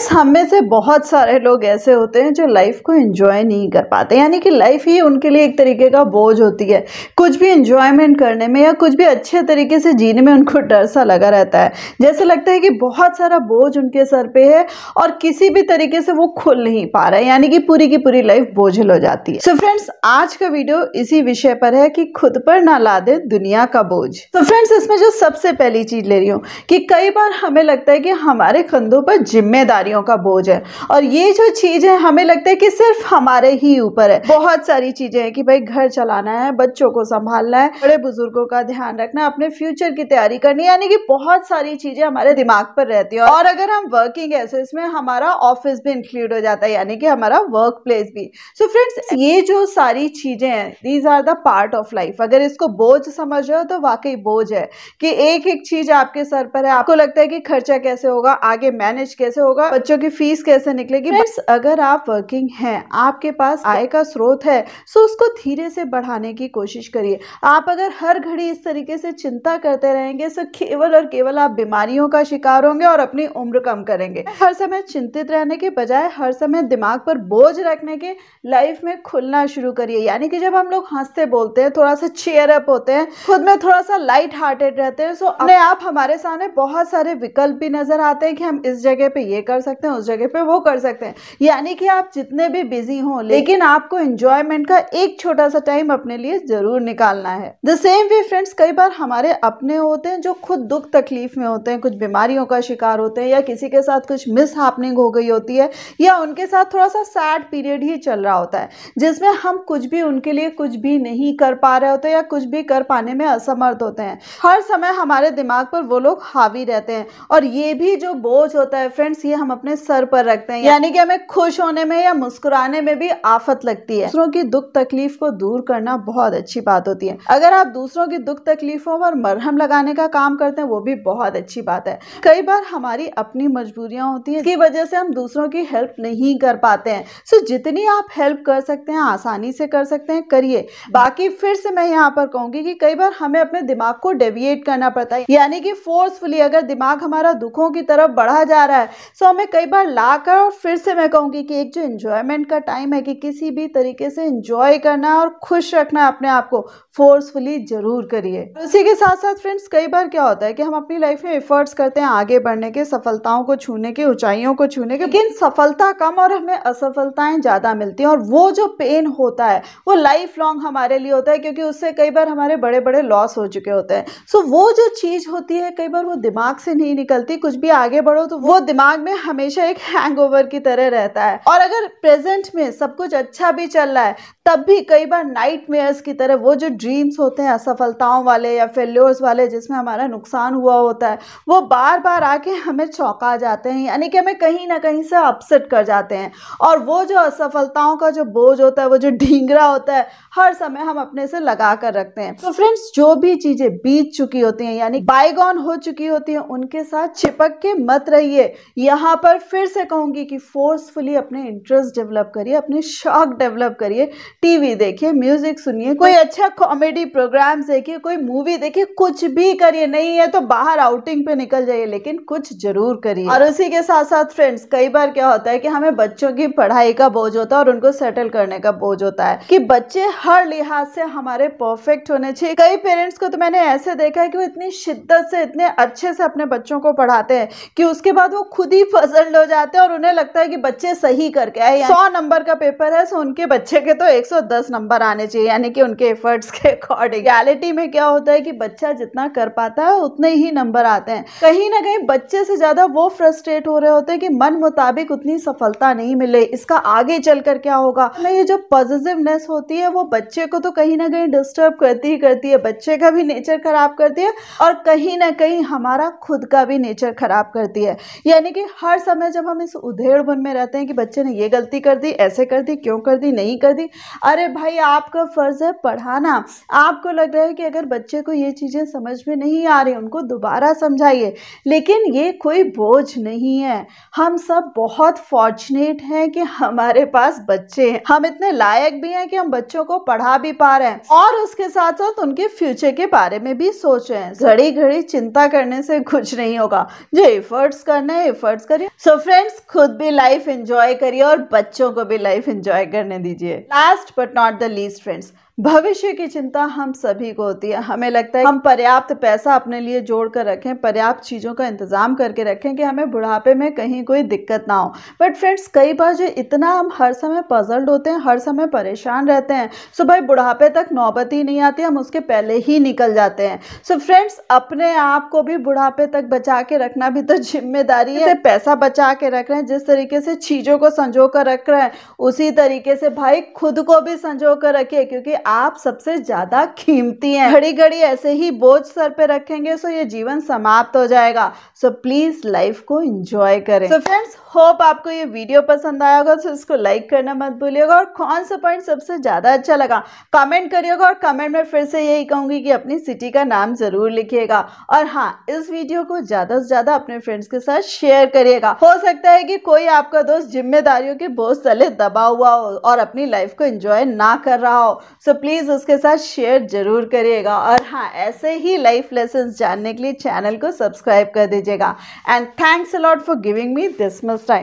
हम में से बहुत सारे लोग ऐसे होते हैं जो लाइफ को एंजॉय नहीं कर पाते, यानी कि लाइफ ही उनके लिए एक तरीके का बोझ होती है। कुछ भी एंजॉयमेंट करने में या कुछ भी अच्छे तरीके से जीने में उनको डर सा लगा रहता है, जैसे लगता है कि बहुत सारा बोझ उनके सर पे है और किसी भी तरीके से वो खुल नहीं पा रहा है, यानी कि पूरी की पूरी लाइफ बोझिल हो जाती है। सो फ्रेंड्स, आज का वीडियो इसी विषय पर है कि खुद पर ना लादे दुनिया का बोझ। तो फ्रेंड्स, इसमें जो सबसे पहली चीज ले रही हूँ कि कई बार हमें लगता है कि हमारे कंधों पर जिम्मेदारियों का बोझ है, और ये जो चीज है हमें लगता है कि सिर्फ हमारे ही ऊपर है। बहुत सारी चीजें हैं कि भाई घर चलाना है, बच्चों को संभालना है, बड़े बुजुर्गों का ध्यान रखना, अपने फ्यूचर की तैयारी करनी, यानी कि बहुत सारी चीजें हमारे दिमाग पर रहती है। और अगर हम वर्किंग है तो इसमें हमारा ऑफिस भी इंक्लूड हो जाता है, यानी कि हमारा वर्क प्लेस भी। सो फ्रेंड्स, ये जो सारी चीजें हैं, these are the part of life. अगर इसको बोझ समझ रहे हो तो वाकई बोझ है कि एक एक चीज आपके सर पर है। आपको लगता है कि खर्चा कैसे होगा, आगे मैनेज कैसे होगा, बच्चों की फीस कैसे निकलेगी। फ्रेंड्स, अगर आप वर्किंग हैं, आपके पास आय का स्रोत है, सो उसको धीरे से बढ़ाने की कोशिश करिए। आप अगर हर घड़ी इस तरीके से चिंता करते रहेंगे तो केवल और केवल आप बीमारियों का शिकार होंगे और अपनी उम्र कम करेंगे। हर समय चिंतित रहने के बजाय हर समय दिमाग पर बोझ रखने के लाइफ में खुलना शुरू करिए। यानी कि जब हम लोग हंसते बोलते हैं, थोड़ा सा चीयर अप होते हैं, खुद में थोड़ा सा लाइट हार्टेड रहते हैं, सो अपने आप हमारे सामने बहुत सारे विकल्प भी नजर आते हैं कि हम इस जगह पे ये कर सकते हैं, उस जगह पे वो कर सकते हैं। यानी कि आप जितने भी बिजी हो, लेकिन आपको एंजॉयमेंट का एक छोटा सा टाइम अपने लिए जरूर निकालना है। द सेम वे फ्रेंड्स, कई बार हमारे अपने होते हैं जो खुद दुख तकलीफ में होते हैं, कुछ बीमारियों का शिकार होते हैं, या किसी के साथ कुछ मिस हैपनिंग हो गई होती है, या उनके साथ थोड़ा सा सैड पीरियड ही चल रहा होता है, जिसमें हम कुछ भी उनके लिए कुछ भी नहीं कर पा रहे होते या कुछ भी कर पाने में असमर्थ होते हैं। हर समय हमारे दिमाग पर वो लोग हावी रहते हैं, और ये भी जो बोझ होता है फ्रेंड्स, ये हम अपने सर पर रखते हैं। यानी कि हमें खुश होने में या मुस्कुराने में भी आफत लगती है। दूसरों की दुख तकलीफ को दूर करना बहुत अच्छी बात होती है। अगर आप दूसरों की दुख तकलीफों पर मरहम लगाने का काम करते हैं, वो भी बहुत अच्छी बात है। कई बार हमारी अपनी मजबूरियां होती हैं, इसकी वजह से हम दूसरों की हेल्प नहीं कर पाते हैं। सो जितनी आप हेल्प कर सकते हैं, आसानी से कर सकते हैं, करिए। बाकी फिर से मैं यहाँ पर कहूंगी कि कई बार हमें अपने दिमाग को डेविएट करना पड़ता है, यानी कि फोर्सफुली अगर दिमाग हमारा दुखों की तरफ बढ़ा जा रहा है, सो हमें कई बार लाकर, और फिर से मैं कहूंगी कि एक जो एंजॉयमेंट का टाइम है कि किसी भी तरीके से एंजॉय करना और खुश रखना अपने आप को, फोर्सफुली जरूर करिए। उसी के साथ साथ फ्रेंड्स, कई बार क्या होता है कि हम अपनी लाइफ में एफर्ट्स करते हैं आगे बढ़ने के, सफलताओं को छूने के, ऊंचाइयों को छूने के, लेकिन सफलता कम और हमें असफलताएं ज्यादा मिलती हैं, और वो जो पेन होता है वो लाइफ लॉन्ग हमारे लिए होता है, क्योंकि उससे कई बार हमारे बड़े बड़े लॉस हो चुके होते हैं। सो वो जो चीज होती है कई बार वो दिमाग से नहीं निकलती। कुछ भी आगे बढ़ो तो वो दिमाग में हमेशा एक हैंगओवर की तरह रहता है, और अगर प्रेजेंट में सब कुछ अच्छा भी चल रहा है, तब भी कई बार नाइटमेयर्स की तरह वो जो ड्रीम्स होते हैं असफलताओं वाले या फेल्योर्स वाले, जिसमें हमारा नुकसान हुआ होता है, वो बार बार आके हमें चौंका जाते हैं, यानी कि हमें कहीं ना कहीं से अपसेट कर जाते हैं। और वो जो असफलताओं का जो बोझ होता है, वो जो ढींगरा होता है, हर समय हम अपने से लगा कर रखते हैं। तो फ्रेंड्स, जो भी चीजें बीत चुकी होती हैं, यानी बायगॉन हो चुकी होती हैं, उनके साथ चिपक के मत रहिए। यहाँ पर फिर से कहूंगी कि फोर्सफुली अपने इंटरेस्ट डेवलप करिए, अपने शौक डेवलप करिए। टीवी देखिए, म्यूजिक सुनिए, कोई अच्छा कॉमेडी प्रोग्राम देखिए, कोई मूवी देखिए, कुछ भी करिए। नहीं है तो बाहर आउटिंग पे निकल जाइए, लेकिन कुछ जरूर करिए। और उसी के साथ साथ फ्रेंड्स, कई बार क्या होता है कि हमें बच्चों की पढ़ाई का बोझ होता है और उनको सेटल करने का बोझ होता है कि बच्चे हर लिहाज से हमारे परफेक्ट होने चाहिए। कई पेरेंट्स को तो मैंने ऐसे देखा है कि वो इतनी शिद्दत से, इतने अच्छे से अपने बच्चों को पढ़ाते हैं कि उसके बाद वो खुद ही पजल्ड हो जाते हैं, और उन्हें लगता है कि बच्चे सही करके आए। 100 नंबर का पेपर है, सो उनके बच्चे के तो 110 नंबर आने चाहिए, यानी कि उनके एफर्ट्स के अकॉर्डिंग। रियलिटी में क्या होता है कि बच्चा जितना कर पाता है उतने ही नंबर आते हैं। कहीं ना कहीं बच्चे से ज्यादा वो फ्रस्ट्रेट हो रहे होते हैं कि मन मुताबिक उतनी सफलता नहीं मिले, इसका आगे चलकर क्या होगा। ये जो पॉजिटिवनेस होती है वो बच्चे को तो कहीं ना कहीं डिस्टर्ब करती ही करती है, बच्चे का भी नेचर खराब करती है, और कहीं ना कहीं हमारा खुद का भी नेचर खराब करती है। यानी कि हर समय जब हम इस उधेड़ बुन में रहते हैं कि बच्चे ने ये गलती कर दी, ऐसे कर दी, क्यों कर दी, नहीं कर दी, अरे भाई, आपका फ़र्ज़ है पढ़ाना। आपको लग रहा है कि अगर बच्चे को ये चीज़ें समझ में नहीं आ रही, उनको दोबारा समझाइए, लेकिन ये कोई बोझ नहीं है। हम सब बहुत फॉर्चुनेट हैं कि हमारे पास बच्चे हैं। हम इतने लायक भी हैं कि हम बच्चों को पढ़ा भी पा रहे हैं और उसके साथ साथ उनके फ्यूचर के बारे में भी सोच रहे हैं। घड़ी घड़ी चिंता करने से कुछ नहीं होगा। जो एफर्ट्स करना है एफर्ट्स करिए। सो फ्रेंड्स, खुद भी लाइफ एंजॉय करिए और बच्चों को भी लाइफ एंजॉय करने दीजिए। Last but not the least friends, भविष्य की चिंता हम सभी को होती है। हमें लगता है हम पर्याप्त पैसा अपने लिए जोड़ कर रखें, पर्याप्त चीज़ों का इंतजाम करके रखें कि हमें बुढ़ापे में कहीं कोई दिक्कत ना हो। बट फ्रेंड्स, कई बार जो इतना हम हर समय पजल्ड होते हैं, हर समय परेशान रहते हैं, सो भाई बुढ़ापे तक नौबत ही नहीं आती, हम उसके पहले ही निकल जाते हैं। सो फ्रेंड्स, अपने आप को भी बुढ़ापे तक बचा के रखना भी तो जिम्मेदारी है। पैसा बचा के रख रहे हैं, जिस तरीके से चीज़ों को संजो कर रख रहे हैं, उसी तरीके से भाई खुद को भी संजो कर रखिए, क्योंकि आप सबसे ज्यादा कीमती हैं। घड़ी घड़ी ऐसे ही बोझ सर पे रखेंगे सो ये जीवन समाप्त हो जाएगा। सो प्लीज लाइफ को एंजॉय करें। सो फ्रेंड्स, होप आपको ये वीडियो पसंद आया होगा, तो इसको लाइक करना मत भूलिएगा और कौन सा पॉइंट सबसे ज्यादा अच्छा लगा कमेंट करिएगा। और कमेंट में फिर से यही कहूंगी कि अपनी सिटी का नाम जरूर लिखिएगा। और हाँ, इस वीडियो को ज्यादा से ज्यादा अपने फ्रेंड्स के साथ शेयर करिएगा। हो सकता है कि कोई आपका दोस्त जिम्मेदारियों के बोझ तले दबा हुआ हो और अपनी लाइफ को एंजॉय ना कर रहा हो। सो प्लीज उसके साथ शेयर जरूर करिएगा। और हाँ, ऐसे ही लाइफ लेसन्स जानने के लिए चैनल को सब्सक्राइब कर दीजिएगा। And thanks a lot for giving me this much time.